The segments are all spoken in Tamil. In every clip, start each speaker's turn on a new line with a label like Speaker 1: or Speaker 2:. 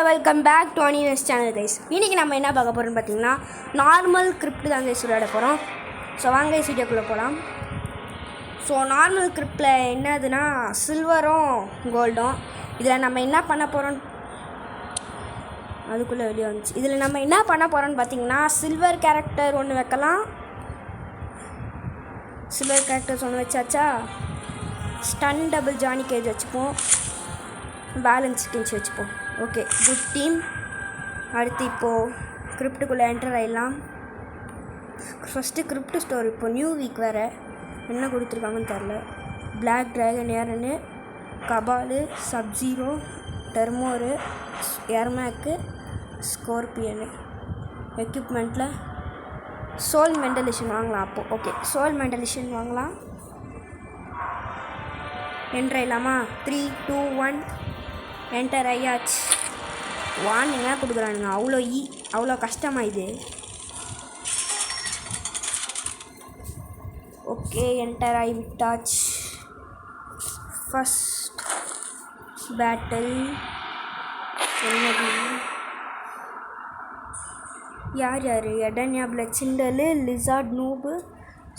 Speaker 1: வெல்கம் பேக் டு அனியஸ் சேனல் கைஸ். இன்றைக்கி நம்ம என்ன பார்க்க போகிறோம்னு பார்த்தீங்கன்னா நார்மல் கிரிப்ட் தான் கைஸ் விளையாட போகிறோம். ஸோ வாங்க கைஸ் வீடியோக்குள்ளே போகலாம். ஸோ நார்மல் கிரிப்டில் என்னதுன்னா சில்வரும் கோல்டும். இதில் நம்ம என்ன பண்ண போகிறோம், அதுக்குள்ளே வெளியே வந்துச்சு. இதில் நம்ம என்ன பண்ண போகிறோம்னு பார்த்தீங்கன்னா சில்வர் கேரக்டர் ஒன்று வைக்கலாம். சில்வர் கேரக்டர்ஸ் ஒன்று வச்சாச்சா, ஸ்டன் டபுள் ஜானி கேஜ் வச்சுப்போம், பேலன்ஸ் கிஞ்சி வச்சுப்போம். Okay, good team. அடுத்து இப்போது கிரிப்டுக்குள்ளே என்டர் ஆகிடலாம். First krypt store. இப்போது நியூ வீக் வேறு என்ன கொடுத்துருக்காங்கன்னு தெரில. Black Dragon Erron, Kabal, Sub Zero, Tremor, Ermac, Scorpion. எக்யூப்மெண்ட்டில் சோல் மெண்டலிஷன் வாங்கலாம். அப்போது ஓகே, சோல் மெண்டலிஷன் வாங்கலாம். என்டர் ஆகிடலாமா? 3, 2, 1 என்டர் ஆயாச்சு. வார்னிங்காக கொடுக்குறானுங்க. அவ்வளோ கஷ்டமாக இது. ஓகே, என்டர் ஆகி விட்டாச்சு. ஃபஸ்ட் பேட்டில் என்னது, யார் எடன்யா, பிளட் சிண்டலு, லிசார்ட், நூபு,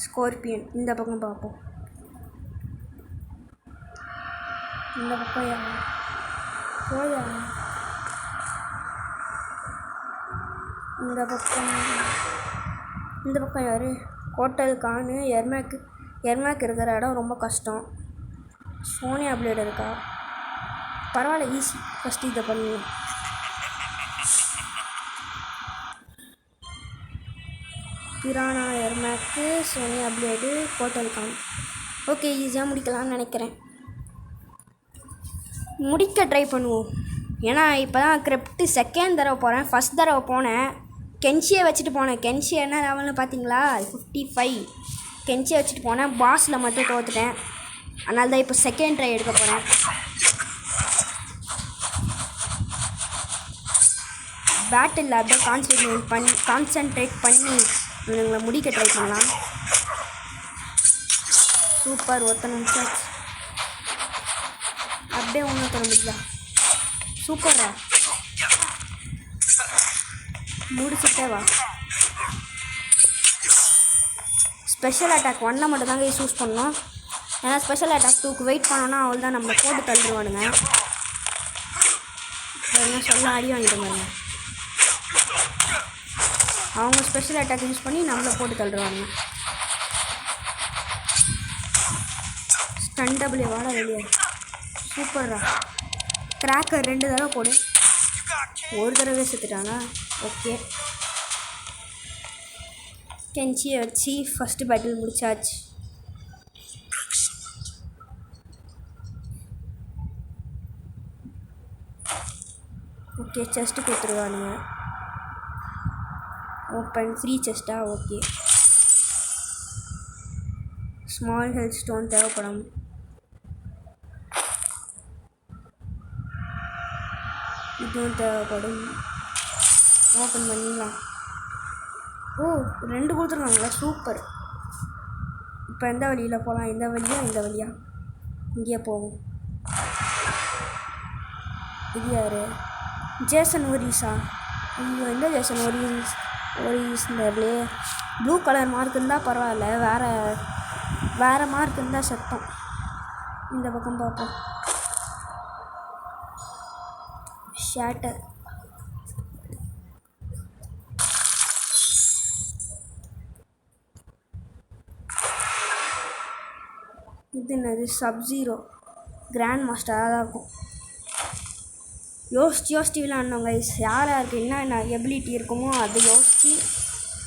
Speaker 1: ஸ்கார்பியன். இந்த பக்கம் பார்ப்போம். இந்த பக்கம் யார் போயா, இந்த பக்கம் யார், கோட்டல் கானு, எர்மேக் இருக்கிற இடம் ரொம்ப கஷ்டம். சோனியா பிளேடு இருக்கா, பரவாயில்ல, ஈஸி. ஃபஸ்ட்டு இதை பண்ணுவோம். பிரானா, Ermac, Sonya Blade, Kotal Kahn. Okay, ஈஸியாக முடிக்கலாம்னு நினைக்கிறேன். முடிக்க ட்ரை பண்ணுவோம். ஏன்னா இப்போ தான் கிரிப்ட் செகண்ட் தடவை போகிறேன். ஃபஸ்ட் தடவை போனேன் கென்ஷியை வச்சுட்டு போனேன். கென்ஷி என்ன லெவல்னு பார்த்தீங்களா, 55. கென்ஷியை வச்சுட்டு போனேன், பாஸில் மட்டும் தோற்றுட்டேன். அதனால தான் இப்போ செகண்ட் ட்ரை எடுக்க போகிறேன். பேட்டில் அப்படியே கான்சன்ட்ரேட் பண்ணி இவங்களை முடிக்க ட்ரை பண்ணலாம். சூப்பர், ஒருத்தனை முடிச்சாச்சு. அப்படியே ஒன்று முடியல. சூப்பரா முடிச்சுட்டே வா. ஸ்பெஷல் அட்டாக் 1 மட்டும் தாங்க யூஸ் பண்ணோம். ஏன்னா ஸ்பெஷல் அட்டாக் 2க்கு வெயிட் பண்ணோன்னா அவள் தான் நம்மளை போட்டு தள்ளிடுவானுங்க. என்ன சொல்ல அடி வாங்கிட்டு அவங்க ஸ்பெஷல் அட்டாக் யூஸ் பண்ணி நம்மளை போட்டு தள்ளிடுவானுங்க. ஸ்டன் டபுள் வாட வெளியே. சூப்பரா கிராக்கர் 2 தடவை போடு. ஒரு தடவை செத்துட்டாங்க. ஓகே, கென்ச்சியை வச்சு ஃபஸ்ட்டு பேட்டில் முடிச்சாச்சு. ஓகே, செஸ்ட்டு கொடுத்துருவானுங்க. ஓப்பன் ஃப்ரீ செஸ்ட்டா? ஓகே, ஸ்மால் ஹெல்த் ஸ்டோன் தேவைப்படும். இதுவும் தேவைப்படும். ஓப்பன் பண்ணிடலாம். ஓ, 2 கொடுத்துருக்காங்களா, சூப்பர். இப்போ எந்த வழியில் போகலாம், இந்த வழியா இங்கேயே போகும். இது யார், ஜேசன் ஓரிஸா? இங்கே எந்த ஜேசன் ஓரிஸ்ன்றதுலே ப்ளூ கலர் மார்க் இருந்தால் பரவாயில்ல, வேறு மார்க் இருந்தால் சத்தம். இந்த பக்கம் பார்ப்போம். ஷேட்டர். இது என்னது, சப்ஜீரோ. கிராண்ட் மாஸ்டராக தான் இருக்கும். யோசிச்சு விளாட்ணும் கைஸ். யாருக்கு என்ன எபிலிட்டி இருக்குமோ அது யோசித்து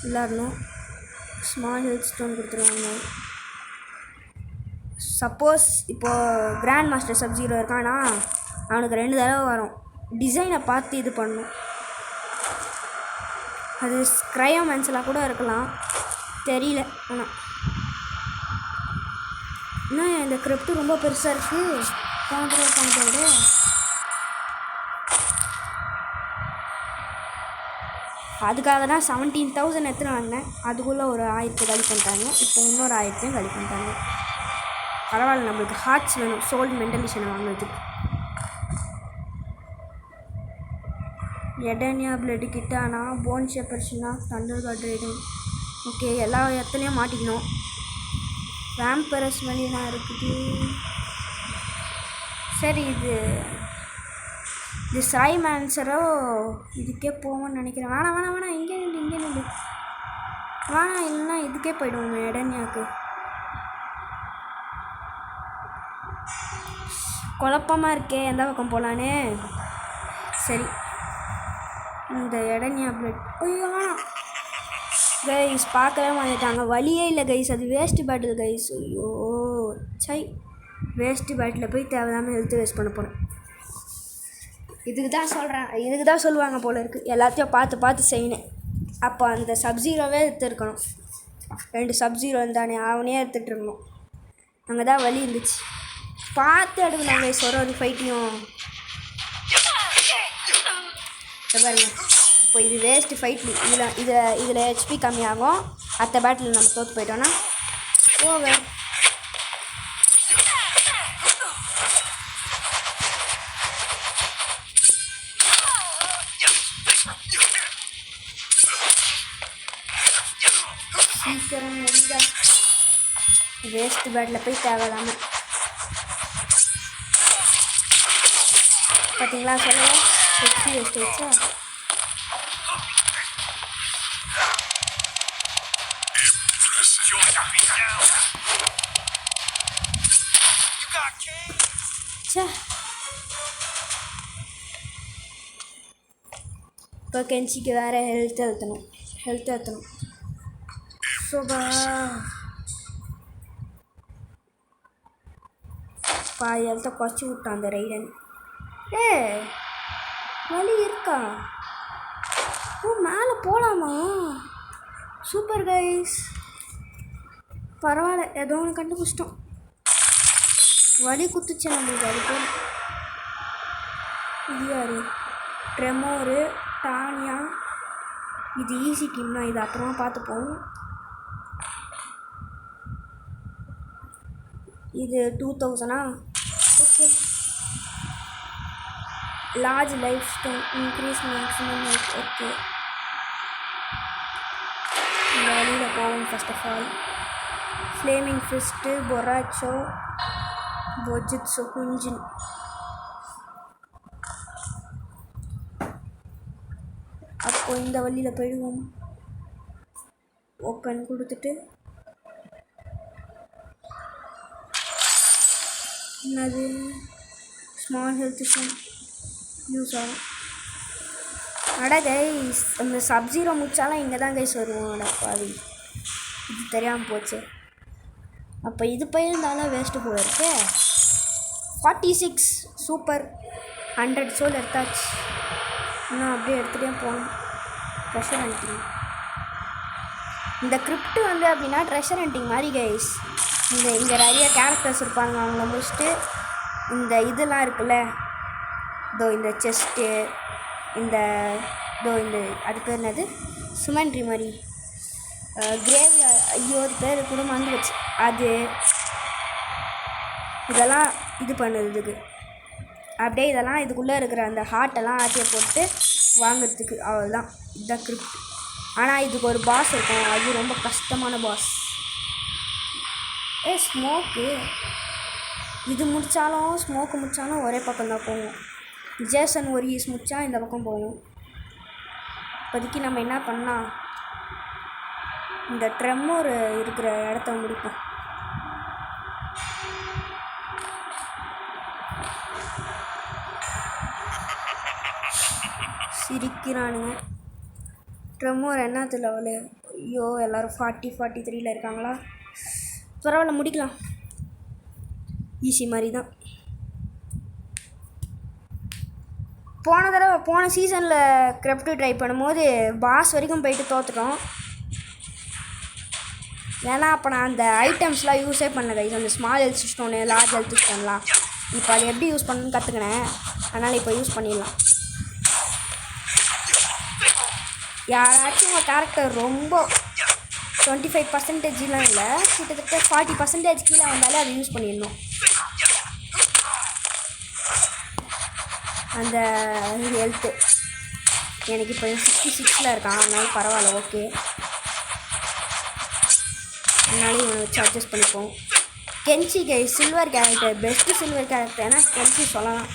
Speaker 1: விளாடணும். ஸ்மால் ஹெல்த் ஸ்டோன் கொடுத்துருவாங்க. சப்போஸ் இப்போது கிராண்ட் மாஸ்டர் சப்ஜீரோ இருக்கானா, அவனுக்கு 2 தடவை வரும். டிசைனை பார்த்து இது பண்ணும். அது ஸ்க்ரையோமென்ஸ்லாம் கூட இருக்கலாம், தெரியல. ஆனால் என்ன இந்த கிரிப்டு ரொம்ப பெருசாக இருக்குது. விட அதுக்காக தான் 17,000 எடுத்துன்னு வந்தேன். அதுக்குள்ளே ஒரு 1000 காலி பண்ணிட்டாங்க. இப்போ இன்னொரு 1000 காலி பண்ணிட்டாங்க. பரவாயில்ல, நம்மளுக்கு ஹார்ட்ஸ் வேணும் சோல் மெண்டலிஷனை வாங்குறதுக்கு. எடனியா பிளட் கிட்ட ஆனால் போன் ஷெப்பர்ஸ்னா தண்டர் கார்ட் ரைடிங். ஓகே, எல்லா இடத்துலையும் மாட்டிக்கணும். வேம்பரஸ் வழியெல்லாம் இருக்குது. சரி, இது சாய் மேன்சரோ இதுக்கே போவோம்னு நினைக்கிறேன். வேணாம் இங்கே நின்று வேணாம், இல்லைன்னா இதுக்கே போய்டுவோம் எடனியாவுக்கு. குழப்பமாக இருக்கே எந்த பக்கம் போகலான்னு. சரி, இந்த எடனியா பிளட். ஐயோ வேணாம் கைஸ், பார்க்கவே மாட்டாங்க. வழியே இல்லை கைஸ், அது வேஸ்ட் பேட்டில் கைஸ். ஐயோ சை, வேஸ்ட் பேட்டில் போய் தேவையில்லாமல் ஹெல்த்து வேஸ்ட் பண்ண போகிறேன். இதுக்கு தான் சொல்லுவாங்க போல இருக்குது, எல்லாத்தையும் பார்த்து செய்யணும். அப்போ அந்த சப்ஜீரோவே எடுத்துருக்கணும். 2 சப்ஜீரோ இருந்தானே, அவனே எடுத்துகிட்டு இருக்கணும். அங்கே தான் வலி இருந்துச்சு. பார்த்து எடுக்கணும் கைஸ் ஒரு ஃபைட்டையும். பாருங்க, இப்போ இது வேஸ்ட்டு ஃபைட். இதில் ஹெச்பி கம்மியாகும். அடுத்த பேட்டில் நம்ம தோற்று போயிட்டோன்னா ஓவர். சீக்கிரம் முடிஞ்சா வேஸ்ட் பேட்டில் போய் தேவையில்லாமல். பார்த்தீங்களா, சொல்லுங்கள் ஹெச்பி வேஸ்ட் வச்சா. இப்போ கென்சிக்கு வேறு ஹெல்த் ஏற்றணும். சோபா பாதி ஹெல்த்தை குறைச்சி விட்டான் அந்த ரைடன். வலி இருக்கா? ஓ, மேலே போகலாமா? சூப்பர் கைஸ், பரவாயில்ல, ஏதோ ஒன்று கண்டுபிடிச்சிட்டோம். வலி குத்துச்சு நம்மளுக்கு. அது போல் இது யார்? Tremor, Tanya. இது ஈஸி டீம் தான், இது அப்புறமா பார்த்துப்போம். இது 2000. Okay, large life style increase maximum life. Okay, இந்த வழியில் போவோம். First of all flaming fist, Bo Rai Cho, பொஜிட்ஸோ, குஞ்சின். அப்போ இந்த வழியில் போயிடுவோம். ஓப்பன் கொடுத்துட்டு என்னது ஸ்மால் ஹெல்த் யூஸ் ஆகும். அட கைஸ், அந்த சப்ஜீரோ முடிச்சாலும் இங்கே தான் கைஸ் வருவோம். அடப்பாவி, இது தெரியாமல் போச்சு. அப்போ இது போயிருந்தாலும் வேஸ்ட்டு போல இருக்கே. 46 சூப்பர். 100 சோல் எடுத்தாச்சு. இன்னும் அப்படியே எடுத்துகிட்டே போகணும். Treasure hunting. இந்த கிரிப்ட் வந்து அப்படின்னா ட்ரெஷர் ஹண்டிங் மாதிரி கைஸ். இங்கே நிறைய கேரக்டர்ஸ் இருப்பாங்க. அவங்கள முடிச்சுட்டு இந்த இதெல்லாம் இருக்குல்ல, இந்த செஸ்ட்டு, இந்த அது பேர் என்னது, சுமன்ட்ரி மாதிரி, கிரேவி, ஐயோ அது பேர் கூட மறந்து வச்சு. அது இதெல்லாம் இது பண்ணுறதுக்கு அப்படியே இதெல்லாம் இதுக்குள்ளே இருக்கிற அந்த ஹார்ட்டெல்லாம் ஆட்டியை போட்டு வாங்கிறதுக்கு. அவ்வளோதான், இதுதான் கிரிப்ட். ஆனால் இதுக்கு ஒரு பாஸ் இருக்கும், அது ரொம்ப கஷ்டமான பாஸ். ஸ்மோக்கு இது ஸ்மோக்கு முடித்தாலும் ஒரே பக்கம் தான் போகும். ஜேசன் ஒரிஸ் முடித்தா இந்த பக்கம் போகும். இப்போதைக்கு நம்ம என்ன பண்ணால் இந்த ட்ரெமோர் இருக்கிற இடத்த முடிப்போம். சிரிக்கிறானுங்க. ட்ரெமோர் என்னது லெவலு? ஐயோ, எல்லோரும் 43 இருக்காங்களா? பரவாயில்ல, முடிக்கலாம். ஈஸி மாதிரி தான். போன சீசனில் கிரிப்ட் ட்ரை பண்ணும்போது பாஸ் வரைக்கும் போயிட்டு தோற்றுட்டோம். ஏன்னா அப்போ நான் அந்த ஐட்டம்ஸ்லாம் யூஸே பண்ண கைஸ். அந்த small health stone, large health ஸ்டோன்லாம் இப்போ அதை எப்படி யூஸ் பண்ணணும்னு கற்றுக்கினேன். அதனால் இப்போ யூஸ் பண்ணிடலாம். யாராச்சும் உங்கள் கேரக்டர் ரொம்ப 25% இல்லை, கிட்டத்தட்ட 40% கீழே வந்தாலே அதை யூஸ் பண்ணிடணும். அந்த ஹெல்த்து எனக்கு இப்போ 66 இருக்கான், அதனால பரவாயில்ல, ஓகே. அதனால இவனை வச்சு அட்ஜஸ்ட் பண்ணிப்போம். Kenshi silver character, best silver character ஏன்னா கென்சி சொல்லலாம்.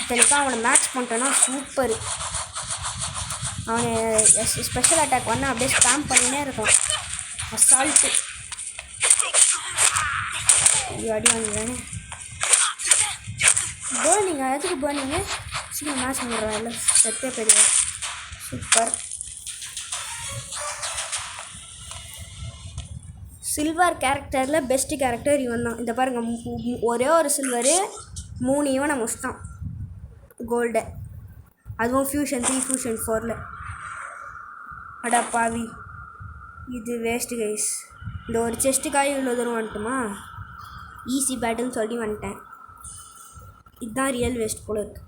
Speaker 1: இத்தனைக்கும் அவனை மேட்ச் பண்ணிட்டோன்னா சூப்பர். அவனை ஸ்பெஷல் அட்டாக் பண்ண அப்படியே ஸ்பேம் பண்ணினே இருக்கான். அசால்ட்டு அடி வாங்கிடுறானே. பேர்னிங்க எதுக்கு பேர்னிங்கு? சீக்கிரம் மேட்ச் பண்ணிடுறா, இல்லை செத்தே போயிடுவேன். சூப்பர். சில்வர் கேரக்டரில் பெஸ்ட்டு கேரக்டர் இவன் தான். இந்த பாருங்கள், ஒரே ஒரு சில்வரு 3 இவனை முடிச்சிட்டான் கோல்டை, அதுவும் ஃபியூஷன் 3 ஃபியூஷன் 4ல். அடா பாவி, இது வேஸ்ட்டு கைஸ். இந்த ஒரு செஸ்ட்டுக்காக இவ்வளோ தூரம் வந்துட்டுமா? ஈஸி பேட்டுன்னு சொல்லி வந்துட்டேன். இதுதான் ரியல் வேஸ்ட் போல இருக்கு.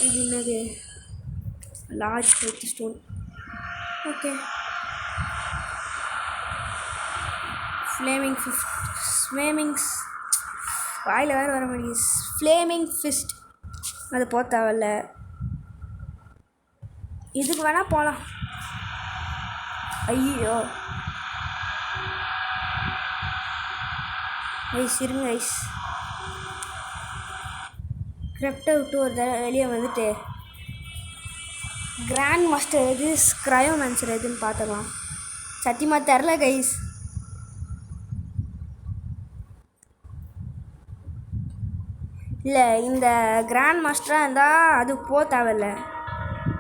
Speaker 1: இது என்னது? Large health stone. ஓகே. ஃப்ளேமிங்ஸ் வாயில் வேறு வர மாட்டேங்குது. ஃப்ளேமிங் ஃபிஸ்ட் அது போக தேவையில்ல. இதுக்கு வேணால் போகலாம். ஐயோ ஐஸ் இருங்க ஐஸ். கிரிப்டை விட்டு ஒரு தடவை வெளியே வந்துட்டு கிராண்ட் மாஸ்டர் எது, ஸ்க்ரையோமேன்சர் எதுன்னு பார்த்துக்கலாம். சத்தியமாக தெரில கைஸ். இல்லை, இந்த கிராண்ட் மாஸ்டராக இருந்தால் அது போக தேவையில்ல.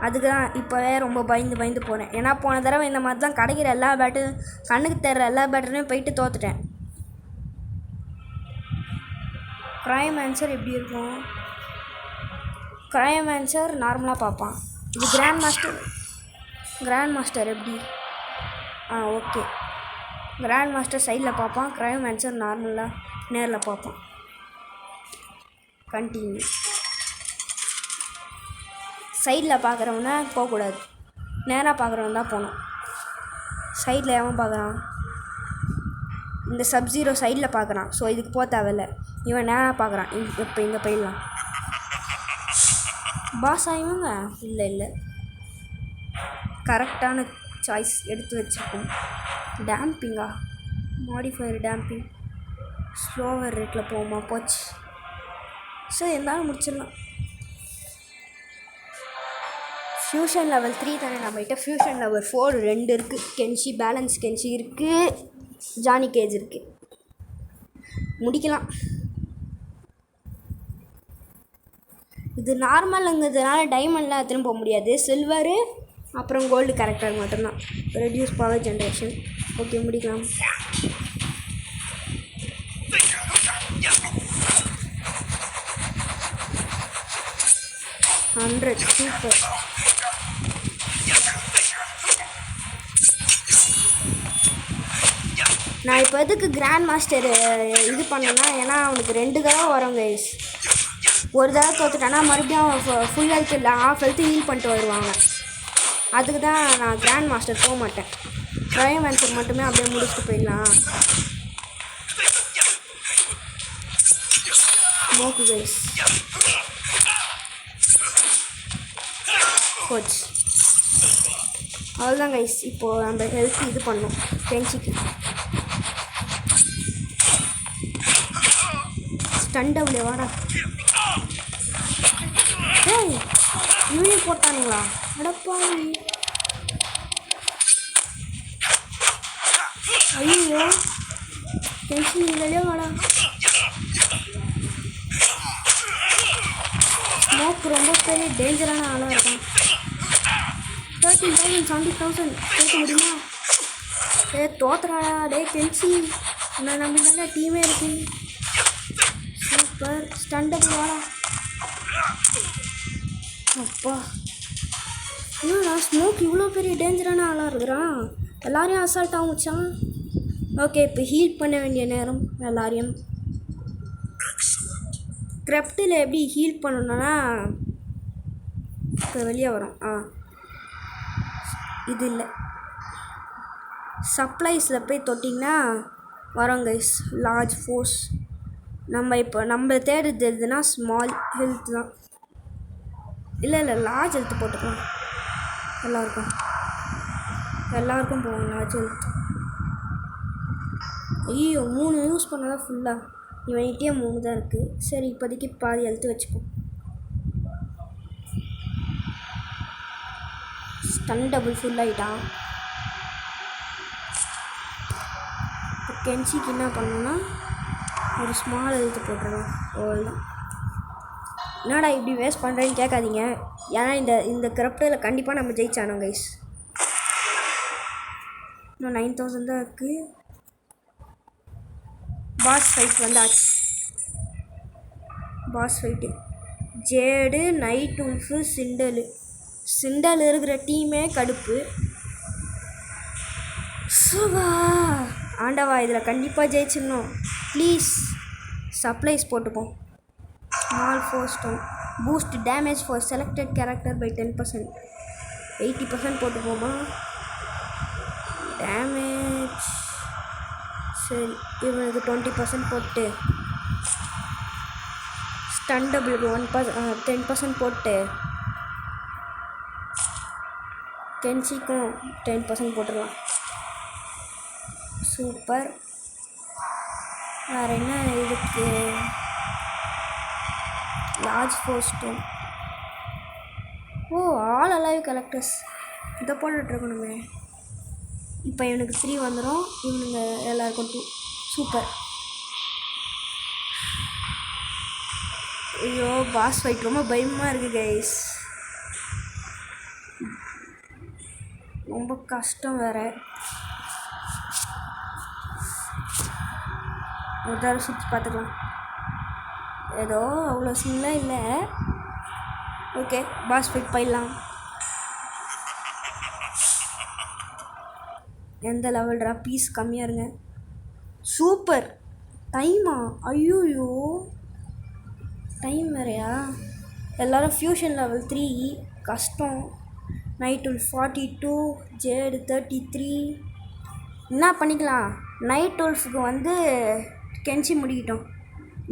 Speaker 1: அதுக்கு தான் இப்போவே ரொம்ப பயந்து போனேன். ஏன்னா போன தடவை இந்த மாதிரி தான் கிடைக்கிற எல்லா பேட்டும், கண்ணுக்கு தர்ற எல்லா பேட்டரையும் போயிட்டு தோத்துட்டேன். க்ரையோமேன்சர் எப்படி இருக்கும்? க்ரையோமேன்சர் நார்மலாக பார்ப்பான். இது கிராண்ட் மாஸ்டர் எப்படி? ஓகே. கிராண்ட் மாஸ்டர் சைடில் பார்ப்பான், க்ரையோமேன்சர் நார்மலாக நேரில் பார்ப்பான். கண்டினியூ. சைடில் பார்க்குறவனா போகக்கூடாது, நேராக பார்க்குறவன் தான் போகணும். சைடில் எவன் பார்க்குறான்? இந்த சப்ஜீரோ சைடில் பார்க்குறான், ஸோ இதுக்கு போக தேவையில்ல. இவன் நேராக பார்க்குறான். இப்போ இங்கே போயிடலாம். பாஸ் ஆகிவங்க இல்லை கரெக்டான சாய்ஸ் எடுத்து வச்சுருக்கோம். டேம்பிங்கா? மாடிஃபயர் டேம்பிங் ஸ்லோவர் ரேட்டில் போகுமா? போச்சு. ஸோ இருந்தாலும் முடிச்சிடலாம். ஃபியூஷன் லெவல் 3 தானே நம்மகிட்ட. ஃபியூஷன் லெவல் 4 2 இருக்குது. கென்ஷி பேலன்ஸ் கென்ஷி இருக்குது, ஜானி கேஜ் இருக்குது. முடிக்கலாம். இது நார்மலுங்கிறதுனால டைமண்ட்லாம் எடுத்துன்னு போக முடியாது. சில்வரு அப்புறம் கோல்டு கேரக்டர் மட்டும்தான். Reduce power generation. ஓகே, முடிக்கலாம். சூப்பர். நான் இப்போ எதுக்கு கிராண்ட் மாஸ்டர் இது பண்ணேன்னா, ஏன்னா அவனுக்கு 2 தடவை வரும் கைஸ். ஒரு தடவை தோத்துட்டானா மறுபடியும் ஃபுல் ஹெல்த் இல்லை, ஹாஃப் ஹெல்த்து ஹீல் பண்ணிட்டு வருவாங்க. அதுக்கு தான் நான் கிராண்ட் மாஸ்டர் போக மாட்டேன். க்ரையோமேன்சர் மட்டுமே அப்படியே முடிச்சுட்டு போயிடலாம். மோக்கு கைஸ் கோச். அவ்வளோதான் கைஸ். இப்போது நம்ம ஹெல்த் இது பண்ணோம் பெஞ்சிக்கு. ஸ்டண்டவுல வாடா. ஏய், யூனியன் போட்டானுங்களா? அடப்பாவி. ஐயோ, டென்ஷன் இல்லையோ வாடா. ஸ்மோக் ரொம்ப பெரிய டேஞ்சரான ஆளாக இருக்கும். 13,000 70,000 கேட்க முடியுமா? தோத்துறாடா டே கென்சி. நான் நம்ம நல்ல டீமே இருக்கு. சூப்பர். ஸ்டண்டபிள் வாடா. அப்பா, என்னடா ஸ்மோக் இவ்வளோ பெரிய டேஞ்சரான ஆளாக இருக்கிறான். எல்லாரையும் அசால்ட் ஆகுச்சான். ஓகே, இப்போ ஹீல் பண்ண வேண்டிய நேரம் எல்லாரையும். கிராஃப்டில் எப்படி ஹீல் பண்ணணுன்னா இப்போ வெளியே வரும். இது இல்லை, சப்ளைஸில் போய் தொட்டிங்கன்னா வரோம் கைஸ். Large force. நம்ம இப்போ நம்ம தேடுறது எதுனா ஸ்மால் ஹெல்த் தான். இல்லை லார்ஜ் ஹெல்த் போட்டுக்கலாம். எல்லாருக்கும் போவோம் லார்ஜ் ஹெல்த். ஐயோ 3 யூஸ் பண்ணாதான் ஃபுல்லாக. இவன்கிட்டயே 3 தான் இருக்குது. சரி இப்போதைக்கு பாதி ஹெல்த் வச்சுப்போம். ஸ்டன் டபுள் ஃபுல் ஆகிட்டான். இப்போ கென்சிக்கு என்ன பண்ணணும்னா ஒரு ஸ்மால் ஹெல்த் போட்டுருவோம். அவ்வளோதான். என்னடா இப்படி வேஸ்ட் பண்ணுறேன்னு கேட்காதீங்க. ஏன்னா இந்த கிரப்டில் கண்டிப்பாக நம்ம ஜெயிச்சானோம் கைஸ். இன்னும் 9000 தான் இருக்குது. பாஸ் ஃபைட் வந்தாச்சு. Boss fight Jade, Nightwolf, Sindel இருக்கிற டீமே கடுப்பு. சுவா ஆண்டவா, இதில் கண்டிப்பாக ஜெயிச்சிடணும். ப்ளீஸ் சப்ளைஸ் போட்டுப்போம். Small four stone boost damage for selected character by 10%. 80% போட்டுப்போமா டேமேஜ். சரி இவனுக்கு 20% போட்டு ஸ்டன் டபுளுக்கு 10% போட்டு கென்சிக்கும் 10% போட்டுடலாம். சூப்பர். வேறு என்ன இதுக்கு large four stone. All alive collectors இதை போட்டுட்ருக்கணுமே. இப்போ இவனுக்கு 3 வந்துடும். இவனுங்க எல்லாருக்கும் 2. சூப்பர். ஐயோ பாஸ் ஃபைட் ரொம்ப பயமாக இருக்குது கைஸ். ரொம்ப கஷ்டம் வேறு. ஒரு தடவை சுற்றி பார்த்துக்கலாம். ஏதோ அவ்வளோ சீன்லாம் இல்லை. ஓகே பாஸ் ஃபைட் போயிடலாம். எந்த லெவல்ரா? பீஸ் கம்மியாக இருங்க. சூப்பர். டைமா? ஐயோயோ டைம் வேறையா? எல்லோரும் ஃபியூஷன் லெவல் 3. கஷ்டம். Night wolf 42, jade 33. என்ன பண்ணிக்கலாம், நைட் உல்ஃபுக்கு கென்சி முடிக்கிட்டோம்.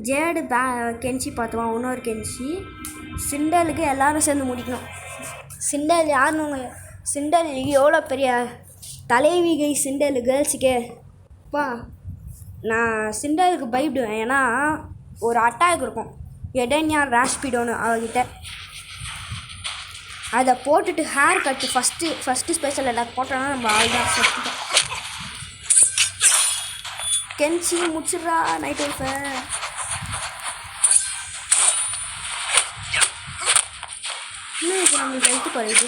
Speaker 1: ஜேடு கென்சி பார்த்துவான். இன்னொரு கென்சி சிண்டலுக்கு எல்லோரும் சேர்ந்து முடிக்கணும். சிண்டல் யாருன்னு சிண்டல் எவ்வளோ பெரிய தலைவி கை சிண்டல் கேர்ள்ஸுக்கே. நான் சிண்டலுக்கு பயப்படுவேன். ஏன்னா ஒரு அட்டாக் இருக்கும், எடன்யா ராஷ்பிடோன்னு அவகிட்ட. அதை போட்டுட்டு hair cut first special attack போட்டோன்னா நம்ம ஆள்தான் செத்துட்டோம். கென்சி முடிச்சிடுறா நைட் உல்ஃபை. இன்னும் இப்போ நம்மளுக்கு ஹெல்த்து குறையுது.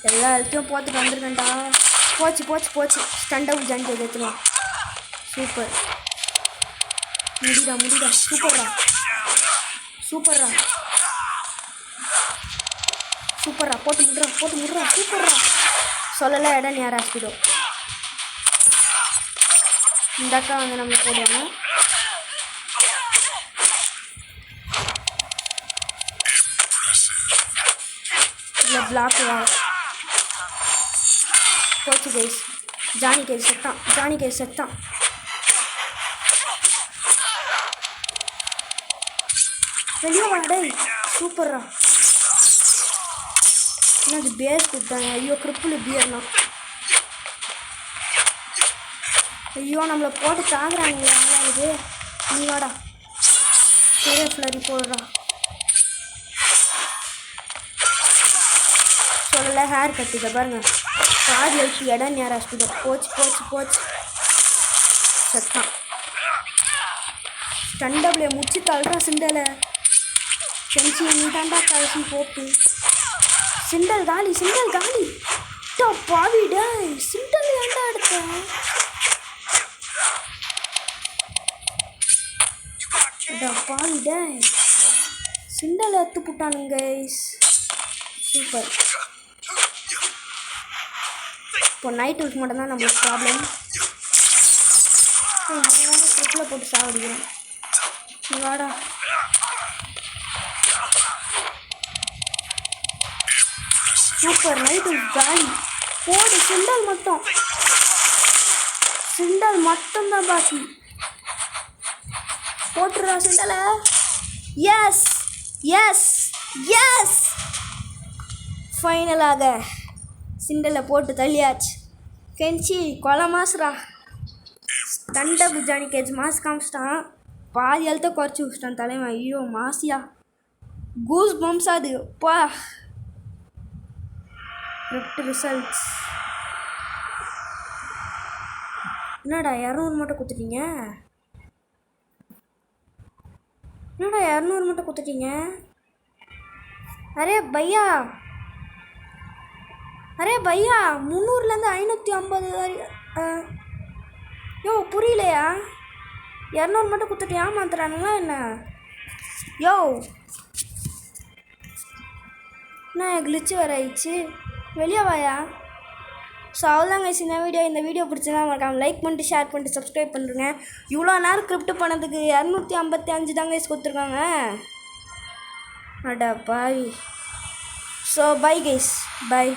Speaker 1: எல்லா ஹெல்த்தையும் போட்டுட்டு வந்துருக்கேன்டா. போச்சு. ஸ்டன் டவுன் ஜாயின் செய்து எடுத்துருவான். சூப்பர். முடிடா. சூப்பர்ரா. போட்டு முடுறா. சூப்பர்ரா. சொல்லலை இடம் யார் ஆஸ்பிடோ. இந்த அக்கா நம்மளுக்கு போடுவாங்க. இல்லை பிளாக்கு போச்சு கைஸ். ஜானி கேஸ் செத்தான். வெளியே வாடே. சூப்பர்ரா. என்னது பேர் கொடுத்தாங்க. ஐயோ கிரிப்பிள் பியர்னா. ஐயோ நம்மளை போட்டு தாங்குறாங்க ஆளாளுக்கு. நீ வாடா. பெரிய ஃப்ளரி போடுறா. சொல்லலை ஹேர் கட்டிக்க பாருங்க. காது வச்சு இடம் நேரம் ஹாஸ்பிட்டல். போச்சு செத்தான். ஸ்டண்டபிளே முடிச்சு தள்ளுறா சிண்டலை. கென்சி நீ தாண்டா கடைசி போப்பு. சிண்டல் காலி. பாவிட சிண்டல் ஏன்டா எடுத்த? பாவிட சிண்டல் எடுத்து போட்டானுங்க. சூப்பர். இப்போ நைட் உல்ஃப் மட்டும் தான் நம்மளுக்கு ப்ராப்ளம். ட்ரிப்பில் போட்டு சாவடிக்கிறேன். வாடா. சூப்பர். நைட் உல்ஃப் காலி. போடு. சிண்டல் மட்டும் தான் பாக்கி. போட்டுடுறா சிண்டலை. எஸ் எஸ் எஸ், ஃபைனலாக சிண்டலை போட்டு தள்ளியாச்சு. கெஞ்சி கொலை மாசுரா. ஸ்டண்டபிள் ஜானி கேஜ் மாஸ் காமிச்சிட்டான். பாதி எழுத்த குறைச்சி விட்டான் தலைவன். ஐயோ மாசியா, கூஸ் பம்ஸ் அது பா. ரிசல்ட்ஸ் என்னடா 200 மட்டும் கொடுத்துட்டீங்க? என்னடா 200 மட்டும் கொடுத்துட்டீங்க? அரே பையா, அரே பையா, 300லேருந்து 550. யோ புரியலையா? 200 மட்டும் கொடுத்துட்டு ஏமாத்துறானுங்களா என்ன? யோ என்ன கிளிச்சு வேறு ஆயிடுச்சு, வெளியே வாயா. ஸோ அவ்வளோதாங்க இந்த வீடியோ பிடிச்சதா மறக்காம லைக் பண்ணிட்டு ஷேர் பண்ணிட்டு சப்ஸ்கிரைப் பண்ணுறேங்க. இவ்வளோ நேரம் கிரிப்ட் பண்ணதுக்கு 255 தாங்க கொடுத்துருக்காங்க. Atta boy. So bye guys, by.